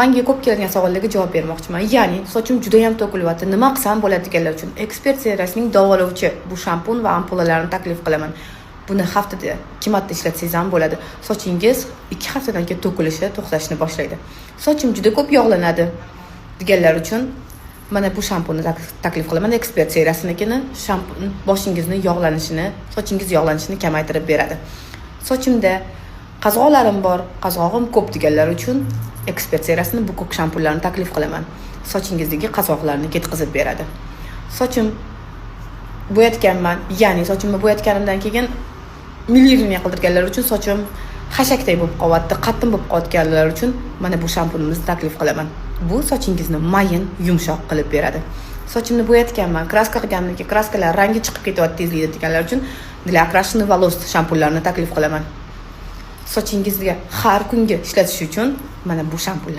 menga ko'p kelgan savollarga javob bermoqchiman. Ya'ni sochim juda ham to'kilyapti, nima qilsam bo'ladi deganlar uchun ekspert seriyasining davolovchi bu shampun va ampulalarni taklif qilaman. Buni haftada 2 marta ishlatsangiz ham bo'ladi. Sochingiz 2 haftadan keyin to'kilishi, to'xtashni boshlaydi. Sochim juda ko'p yog'lanadi deganlar uchun mana bu shampunni taklif qilaman. Ekspert seriyasinikini shampun boshingizni yog'lanishini, sochingiz yog'lanishini kamaytirib beradi. Sochimda qazg'oqlarim bor, qazg'og'im ko'p deganlar uchun ekspert seriyasini bu ko'k shampunlarni taklif qilaman. Sochingizdagi qazg'oqlarni ketkizib beradi. Sochim bo'yatganman, ya'ni sochimni bo'yatganimdan keyin milliy qildirganlar uchun sochim xashakday bo'lib qolyapti, qattiq bo'lib qotganlar uchun mana bu shampunimizni taklif qilaman. Bu sochingizni mayin, yumshoq qilib beradi. Sochimni bo'yatganman, kraska qilganimdan keyin kraskalar rangi chiqib ketyapti tezlikda deganlar uchun для окрашенных волос shampunlarni taklif qilaman. Sochingizga har kungi ishlatish uchun mana bu shampunlar